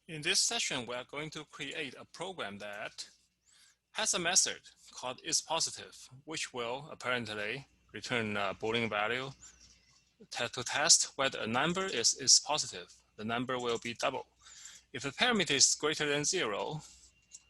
In this session, we are going to create a program that has a method called isPositive, which will apparently return a Boolean value to test whether a number is positive. The number will be double. If the parameter is greater than 0,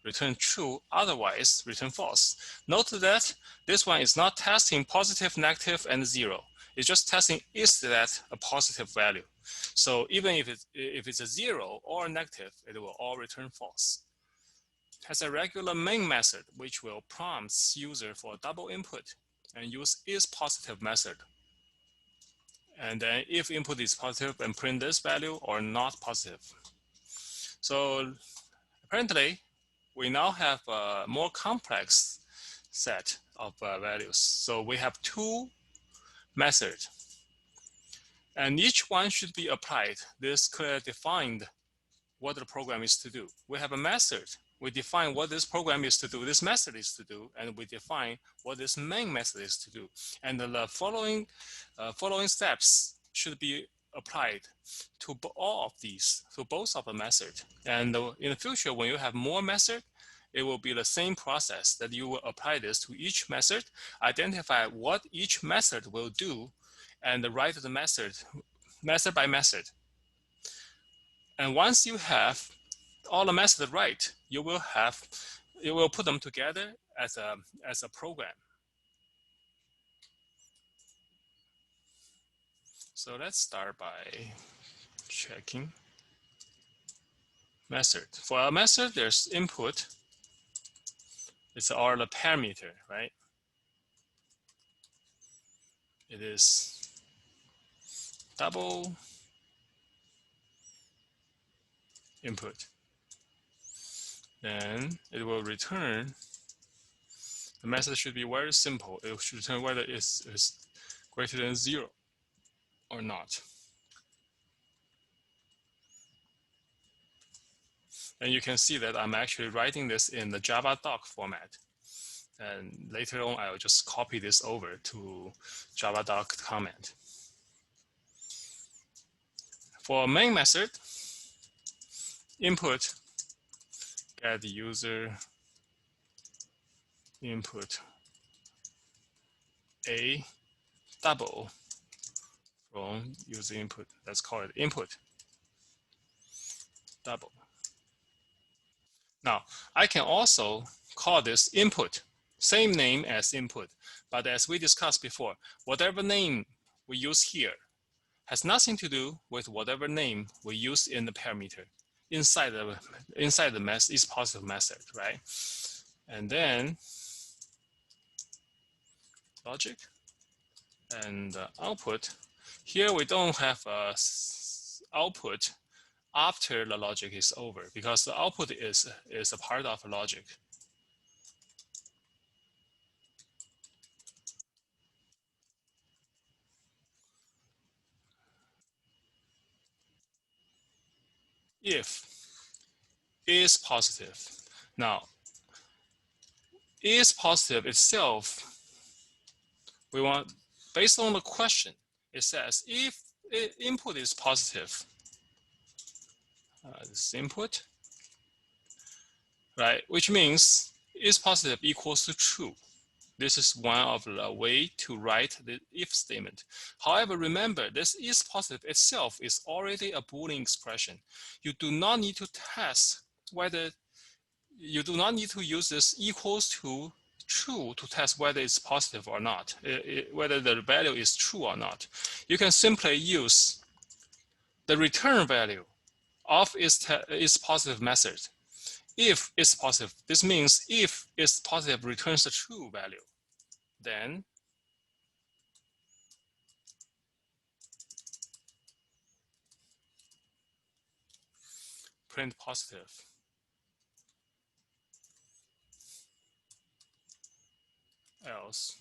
return true, otherwise return false. Note that this one is not testing positive, negative, and 0. It's just testing is that a positive value. So even if it's a 0 or a negative, it will all return false. It has a regular main method which will prompt user for a double input and use isPositive method. And then if input is positive, and print this value or not positive. So apparently, we now have a more complex set of values. So we have two methods, and each one should be applied. This clearly defined what the program is to do. We have a method. We define what this program is to do, this method is to do, and we define what this main method is to do. And the following steps should be applied to all of these, to both of the method. And in the future, when you have more method, it will be the same process that you will apply this to each method, identify what each method will do, and write the method by method. And once you have all the methods right, you will put them together as a program. So let's start by checking method. For a method, there's input. It's all the parameter, right? It is double input. Then it will return. The method should be very simple. It should return whether it's greater than 0 or not. And you can see that I'm actually writing this in the Java doc format. And later on, I'll just copy this over to Java doc comment. For main method, input, get the user input a double from user input. Let's call it input double. Now, I can also call this input, same name as input, but as we discussed before, whatever name we use here has nothing to do with whatever name we use in the parameter inside the isPositive method, right? And then logic and output. Here we don't have output after the logic is over because the output is a part of logic. If is positive. Now, isPositive itself, we want, based on the question, it says if input is positive, this input, right, which means isPositive equals to true. This is one of the way to write the if statement. However, remember, this isPositive itself is already a Boolean expression. You do not need to test whether, you do not need to use this equals to true to test whether it's positive or not, whether the value is true or not. You can simply use the return value of isPositive method. If it's positive, this means if isPositive returns a true value, then print positive. Else,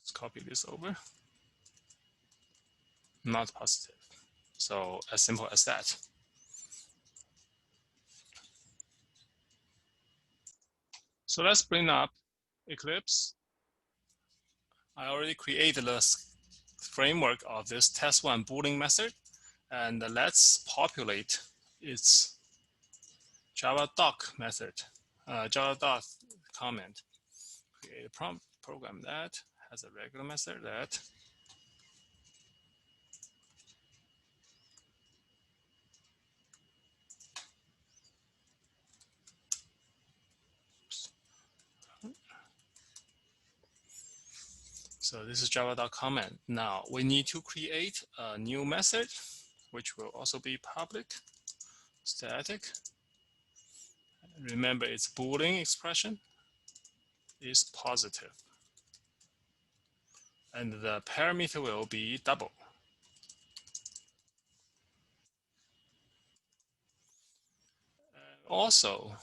let's copy this over, not positive. So as simple as that. So let's bring up Eclipse. I already created the framework of this test1 Boolean method, And let's populate its Java doc method, Java doc comment. Create a prompt program that has a regular method that so this is java.comment. Now we need to create a new method, which will also be public, static. Remember, its Boolean expression is positive, and the parameter will be double. Also,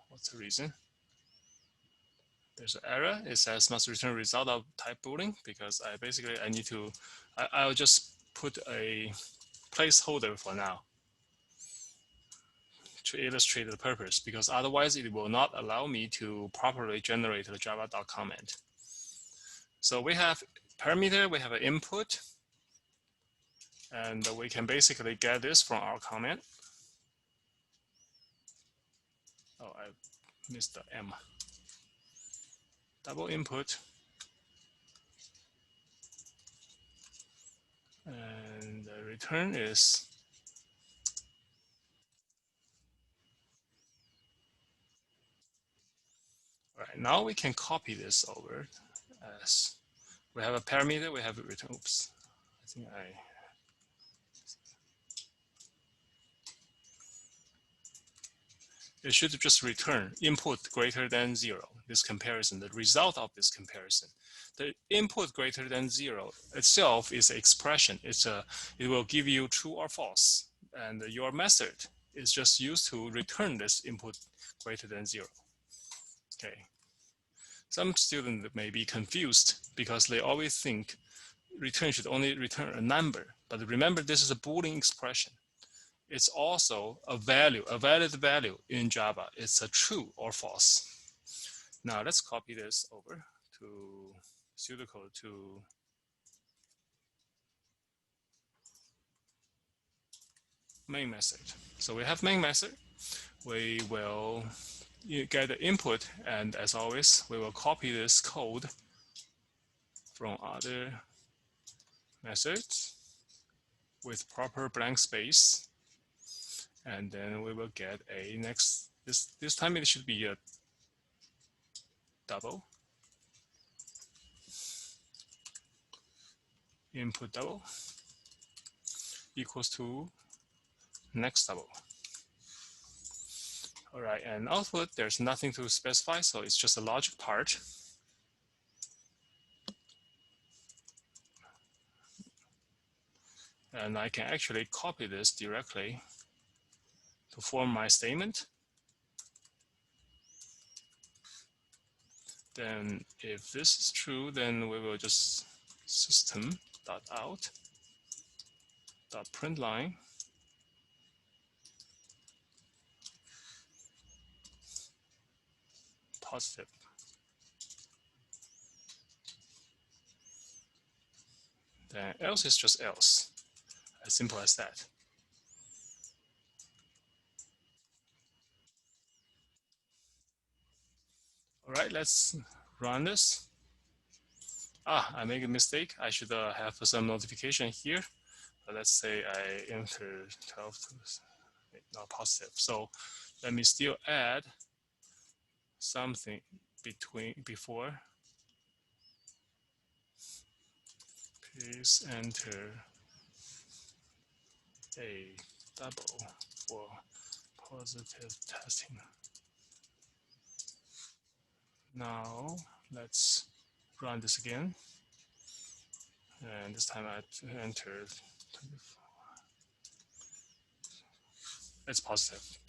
what's the reason? There's an error. It says must return result of type Boolean because I need to, I'll just put a placeholder for now to illustrate the purpose, because otherwise it will not allow me to properly generate the java.comment. So we have parameter, we have an input, and we can basically get this from our comment. Oh, I missed the M. Double input, and the return is all right. Now we can copy this over as we have a parameter, we have a return. Oops, I think it should just return input greater than 0, this comparison, the result of this comparison. The input greater than 0 itself is an expression. It will give you true or false. And your method is just used to return this input greater than 0. Okay. Some students may be confused because they always think return should only return a number. But remember, this is a Boolean expression. It's also a value, a valid value in Java. It's a true or false. Now let's copy this over to pseudocode to main method. So we have main method. We will get the input, and as always, we will copy this code from other methods with proper blank space. And then we will get a next, this time it should be a double, input double equals to next double. All right, and output, there's nothing to specify, so it's just a logic part. And I can actually copy this directly to form my statement. Then if this is true, then we will just system.out.println positive. Then else is just else, as simple as that. All right, let's run this. I make a mistake. I should have some notification here. Let's say I enter 12 to not positive. So let me still add something before. Please enter a double for positive testing. Now let's run this again. And this time I enter 24. It's positive.